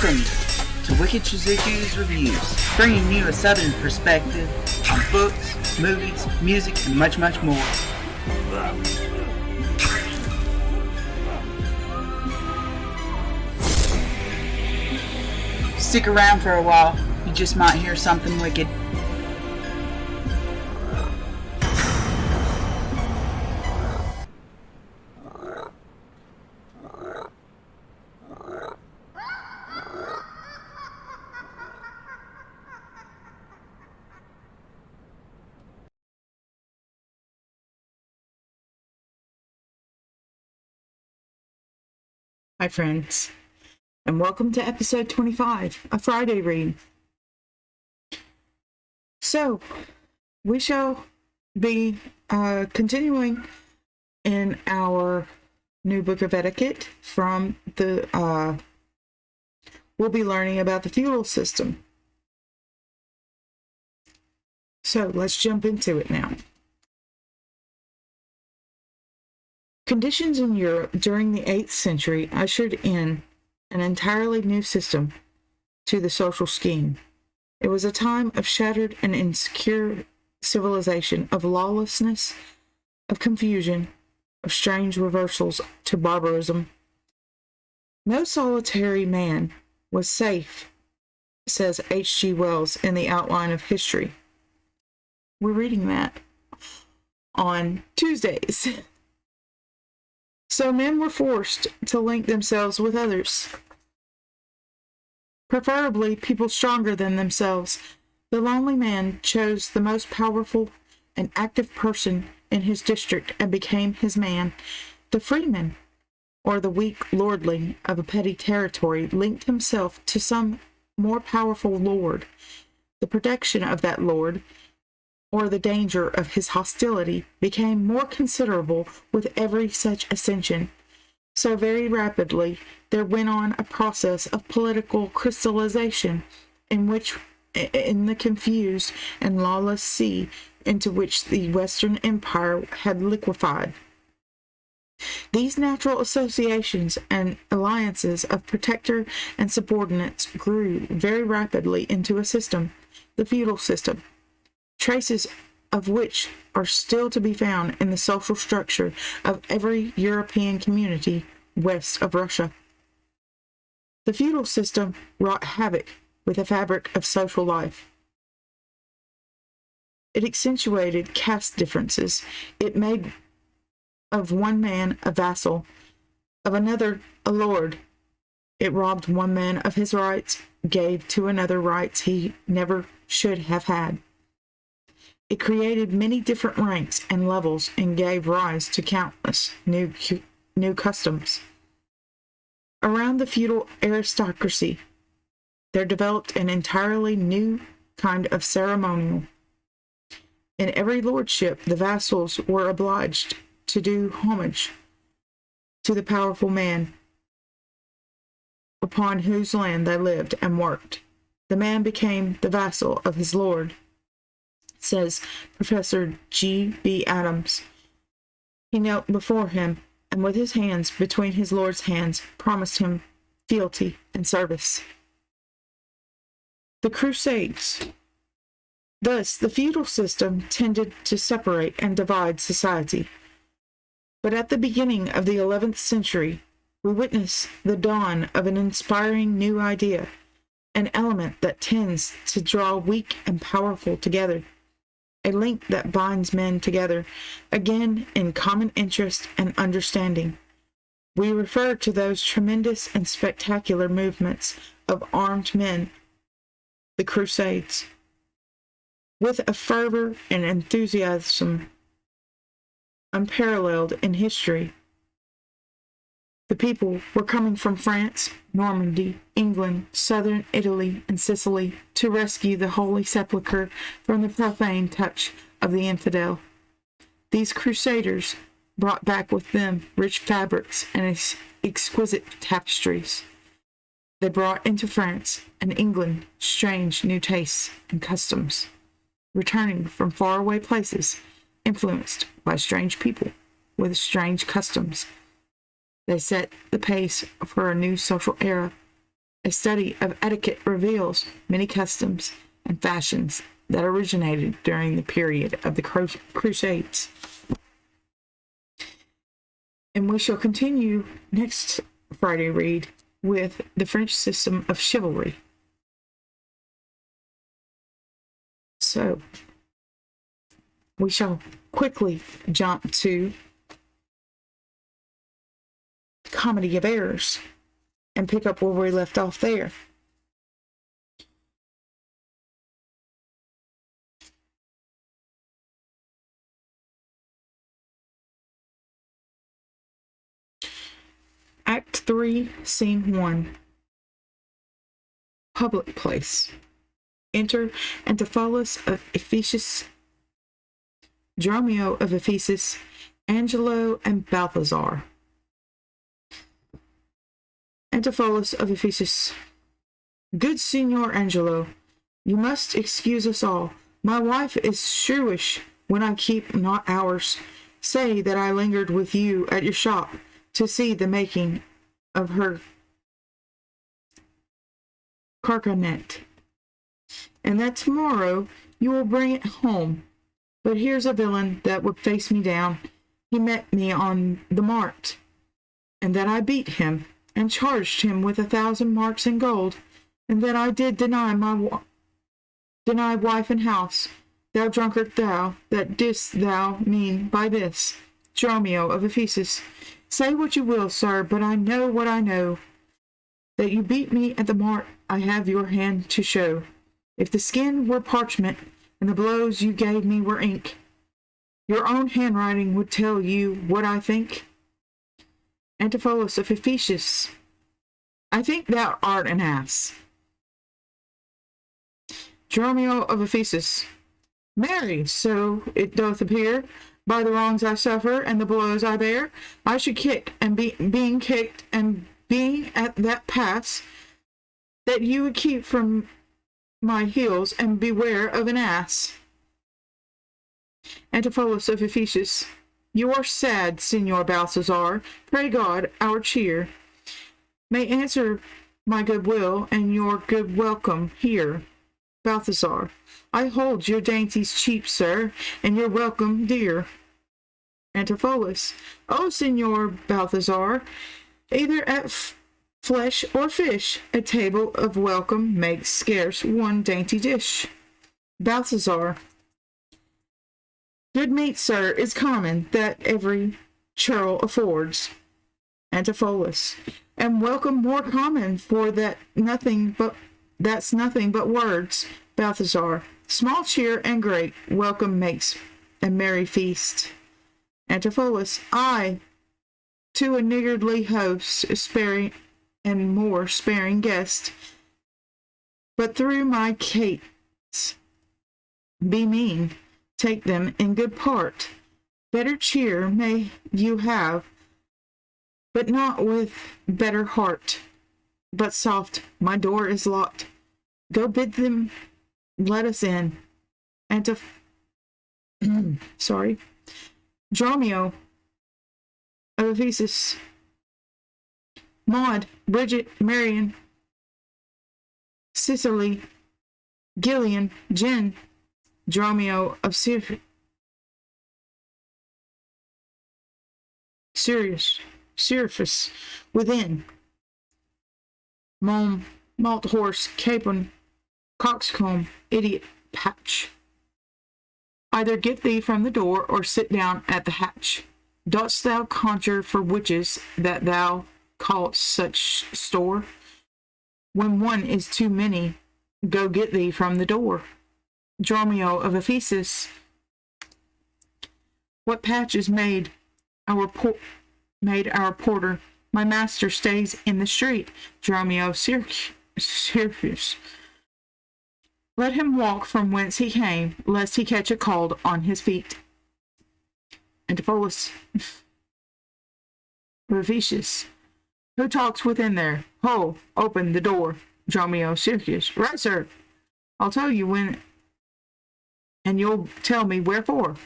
Welcome to Wicked Shizuku's Reviews, bringing you a southern perspective on books, movies, music, and much, much more. Stick around for a while, you just might hear something wicked. Hi friends, and welcome to episode 25, a Friday read. So, we shall be continuing in our new book of etiquette from the, we'll be learning about the feudal system. So, let's jump into it now. Conditions in Europe during the 8th century ushered in an entirely new system to the social scheme. It was a time of shattered and insecure civilization, of lawlessness, of confusion, of strange reversals to barbarism. No solitary man was safe, says H.G. Wells in The Outline of History. We're reading that on Tuesdays. So men were forced to link themselves with others, preferably people stronger than themselves. The lonely man chose the most powerful and active person in his district and became his man. The freeman, or the weak lordling of a petty territory, linked himself to some more powerful lord. The protection of that lord, or the danger of his hostility, became more considerable with every such ascension. So very rapidly there went on a process of political crystallization in the confused and lawless sea into which the Western Empire had liquefied. These natural associations and alliances of protector and subordinates grew very rapidly into a system, the feudal system, traces of which are still to be found in the social structure of every European community west of Russia. The feudal system wrought havoc with the fabric of social life. It accentuated caste differences. It made of one man a vassal, of another a lord. It robbed one man of his rights, gave to another rights he never should have had. It created many different ranks and levels and gave rise to countless new customs. Around the feudal aristocracy, there developed an entirely new kind of ceremonial. In every lordship, the vassals were obliged to do homage to the powerful man upon whose land they lived and worked. The man became the vassal of his lord, says Professor G.B. Adams. He knelt before him, and with his hands between his lord's hands, promised him fealty and service. The Crusades. Thus, the feudal system tended to separate and divide society. But at the beginning of the 11th century, we witness the dawn of an inspiring new idea, an element that tends to draw weak and powerful together, a link that binds men together, again in common interest and understanding. We refer to those tremendous and spectacular movements of armed men, the Crusades. With a fervor and enthusiasm unparalleled in history, the people were coming from France, Normandy, England, southern Italy, and Sicily to rescue the Holy Sepulchre from the profane touch of the infidel. These crusaders brought back with them rich fabrics and exquisite tapestries. They brought into France and England strange new tastes and customs, returning from faraway places, influenced by strange people with strange customs. They set the pace for a new social era, A study of etiquette reveals many customs and fashions that originated during the period of the Crusades. And we shall continue next Friday read with the French system of chivalry. So, we shall quickly jump to Comedy of Errors and pick up where we left off there. Act 3, Scene 1. Public place. Enter Antipholus of Ephesus, Dromio of Ephesus, Angelo, and Balthazar. Antipholus of Ephesus. Good Signor Angelo, you must excuse us all. My wife is shrewish when I keep not hours. Say that I lingered with you at your shop to see the making of her carcanet, and that tomorrow you will bring it home. But here's a villain that would face me down. He met me on the mart, and that I beat him, and charged him with 1,000 marks in gold, and that I did deny wife and house. Thou drunkard thou, that didst thou mean by this? Dromio of Ephesus. Say what you will, sir, but I know what I know. That you beat me at the mart, I have your hand to show. If the skin were parchment, and the blows you gave me were ink, your own handwriting would tell you what I think. Antipholus of Ephesus. I think thou art an ass. Dromio of Ephesus. Marry, so it doth appear, by the wrongs I suffer and the blows I bear, I should kick, and being kicked, and being at that pass, that you would keep from my heels, and beware of an ass. Antipholus of Ephesus. You are sad, Signor Balthazar. Pray God, our cheer may answer my good will, and your good welcome here. Balthazar. I hold your dainties cheap, sir, and your welcome dear. Antipholus. O Signor Balthazar, either at flesh or fish, a table of welcome makes scarce one dainty dish. Balthazar. Good meat, sir, is common, that every churl affords. Antipholus. And welcome more common, for that's nothing but words. Balthazar. Small cheer and great welcome makes a merry feast. Antipholus. I, to a niggardly host, sparing and more sparing guest, but through my cates be mean, take them in good part. Better cheer may you have, but not with better heart. But soft, my door is locked. Go bid them let us in. Sorry. Dromio of Ephesus. Maud, Bridget, Marion, Cicely, Gillian, Jen. Dromio of Sirius, within. Mome, Malt Horse, Capon, Coxcomb, Idiot, Patch. Either get thee from the door, or sit down at the hatch. Dost thou conjure for witches that thou callest such store? When one is too many, go get thee from the door. Dromio of Ephesus. What patches made our porter? My master stays in the street. Dromio of Syracuse. Let him walk from whence he came, lest he catch a cold on his feet. Antipholus of Ephesus. Who talks within there? Ho, open the door. Dromio of Syracuse. Right, sir. I'll tell you when, and you'll tell me wherefore.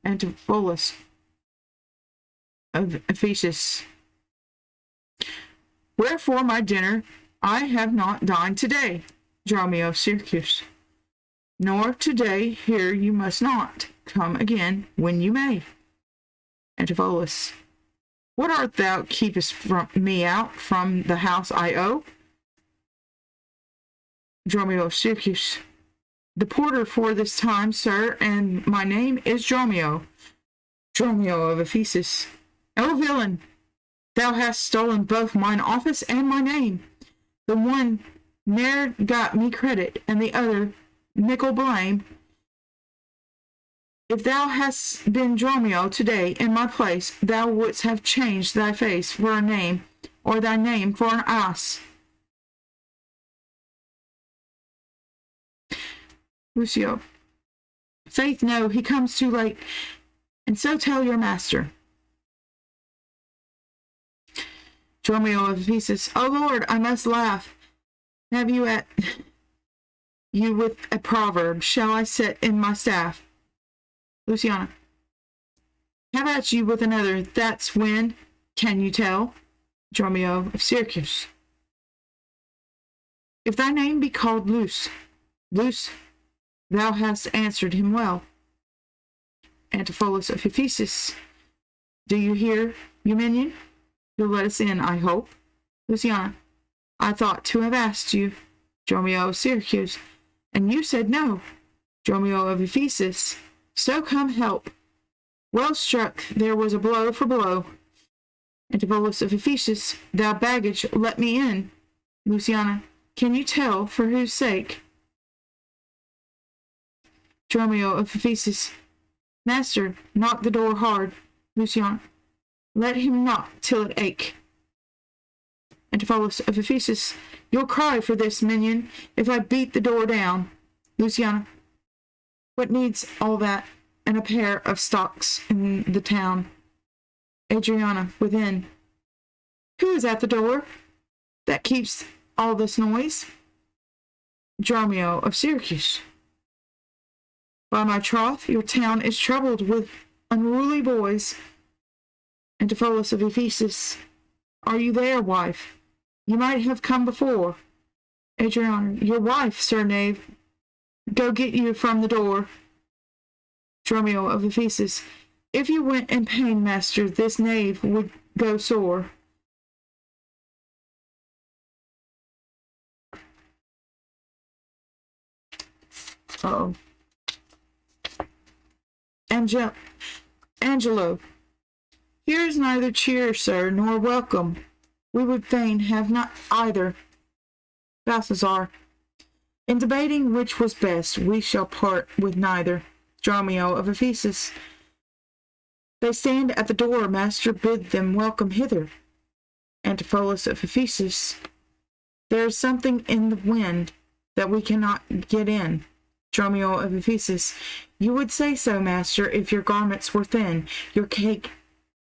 Antipholus of Ephesus. Wherefore my dinner I have not dined today, Dromio of Syracuse. Nor today here you must not. Come again when you may. Antipholus. What art thou keepest from me out from the house I owe? Dromio of Syracuse. The porter for this time, sir, and my name is Dromio. Dromio of Ephesus. O villain! Thou hast stolen both mine office and my name. The one ne'er got me credit, and the other mickle blame. If thou hadst been Dromio today in my place, thou wouldst have changed thy face for a name, or thy name for an ass. Lucio. Faith, no, he comes too late, and so tell your master. Dromio of Ephesus. O Lord, I must laugh. Have you at you with a proverb? Shall I set in my staff? Luciana. Have at you with another. That's when. Can you tell? Dromio of Syracuse. If thy name be called Luce, thou hast answered him well. Antipholus of Ephesus. Do you hear, you minion? You'll let us in, I hope. Luciana. I thought to have asked you. Dromio of Syracuse. And you said no. Dromio of Ephesus. So come help. Well struck, there was a blow for blow. Antipholus of Ephesus. Thou baggage, let me in. Luciana. Can you tell for whose sake? Dromio of Ephesus. Master, knock the door hard. Luciana. Let him knock till it ache. Antipholus of Ephesus. You'll cry for this, minion, if I beat the door down. Luciana. What needs all that and a pair of stocks in the town? Adriana, within. Who is at the door that keeps all this noise? Dromio of Syracuse. By my troth, your town is troubled with unruly boys. Antipholus of Ephesus. Are you there, wife? You might have come before. Adriana. Your wife, sir knave. Go get you from the door. Dromio of Ephesus. If you went in pain, master, this knave would go sore. Uh-oh. Angelo. Here is neither cheer, sir, nor welcome. We would fain have not either. Balthazar. In debating which was best, we shall part with neither. Dromio of Ephesus. They stand at the door, master, bid them welcome hither. Antipholus of Ephesus. There is something in the wind that we cannot get in. Dromio of Ephesus. You would say so, master, if your garments were thin. Your cake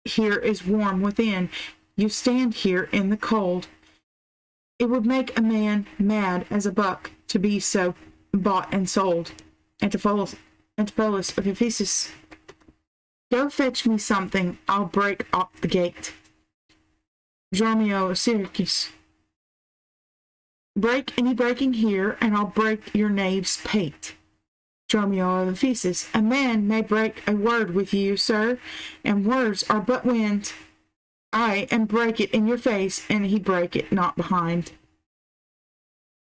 here is warm within. You stand here in the cold. It would make a man mad as a buck to be so bought and sold. Antipholus of Ephesus. Go fetch me something. I'll break up the gate. Dromio of Syracuse. Break any breaking here, and I'll break your knave's pate. Dromio of Ephesus. A man may break a word with you, sir, and words are but wind. Aye, and break it in your face, and he break it not behind.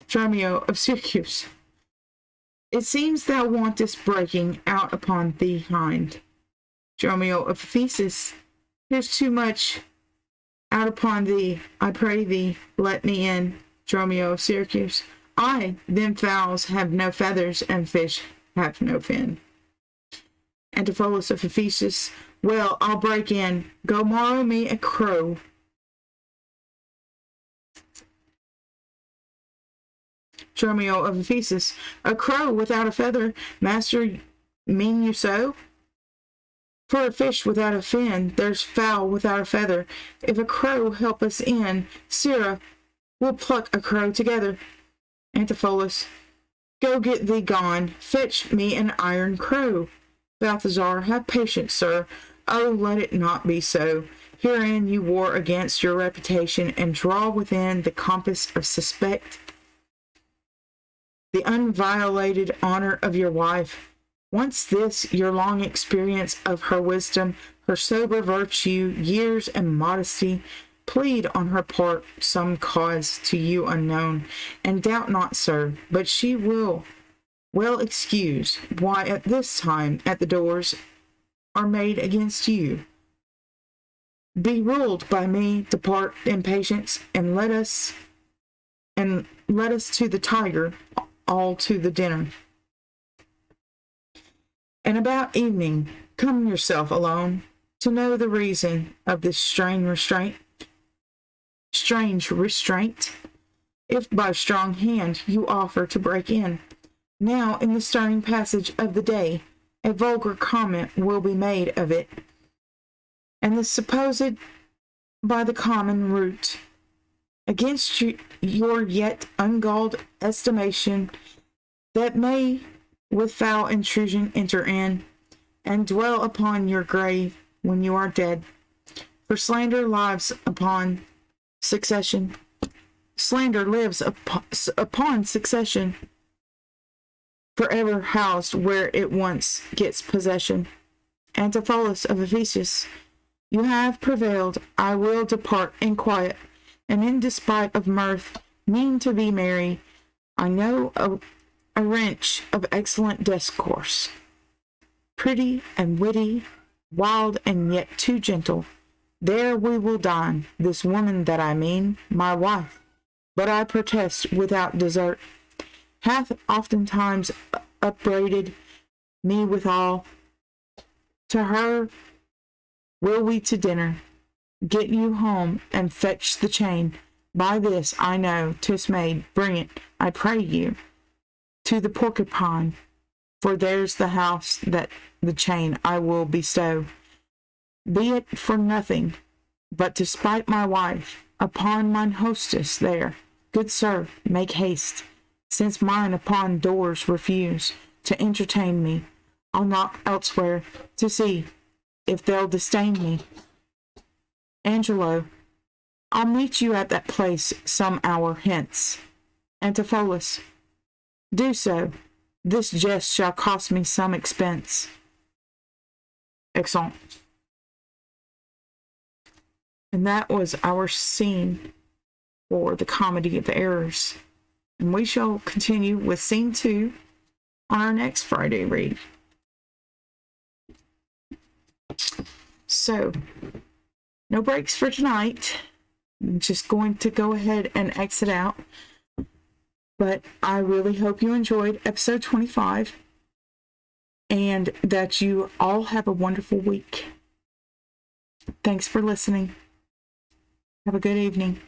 Dromio of Syracuse. It seems thou wantest breaking out upon thee hind. Dromio of Ephesus. Here's too much out upon thee. I pray thee, let me in. Dromio of Syracuse. Aye, them fowls have no feathers, and fish have no fin. Antipholus of Ephesus. Well, I'll break in. Go morrow me a crow. Dromio of Ephesus. A crow without a feather, master, mean you so? For a fish without a fin, there's fowl without a feather. If a crow help us in, sirrah, we'll pluck a crow together. Antipholus. Go get thee gone. Fetch me an iron crow. Balthazar. Have patience, sir. Oh, let it not be so. Herein you war against your reputation and draw within the compass of suspect the unviolated honor of your wife. Once this, your long experience of her wisdom, her sober virtue, years and modesty, plead on her part some cause to you unknown, and doubt not, sir, but she will well excuse why at this time at the doors are made against you. Be ruled by me, depart in patience, and let us to the tiger, all to the dinner. And about evening, come yourself alone, to know the reason of this strange restraint, if by strong hand you offer to break in. Now, in the stirring passage of the day, a vulgar comment will be made of it, and the supposed by the common root, against your yet ungalled estimation, that may with foul intrusion enter in, and dwell upon your grave when you are dead. For slander lives upon succession. Slander lives upon succession, forever housed where it once gets possession. Antipholus of Ephesus, you have prevailed. I will depart in quiet, and in despite of mirth, mean to be merry. I know a wrench of excellent discourse, pretty and witty, wild and yet too gentle. There we will dine, this woman that I mean, my wife, but I protest without desert, hath oftentimes upbraided me withal. To her will we to dinner, get you home and fetch the chain. By this I know 'tis made. Bring it, I pray you, to the porcupine, for there's the house that the chain I will bestow. Be it for nothing, but to spite my wife, upon mine hostess there. Good sir, make haste, since mine upon doors refuse to entertain me. I'll knock elsewhere to see if they'll disdain me. Angelo, I'll meet you at that place some hour hence. Antipholus, do so. This jest shall cost me some expense. Excellent. And that was our scene for the Comedy of Errors. And we shall continue with scene 2 on our next Friday read. So, no breaks for tonight. I'm just going to go ahead and exit out. But I really hope you enjoyed episode 25 and that you all have a wonderful week. Thanks for listening. Have a good evening.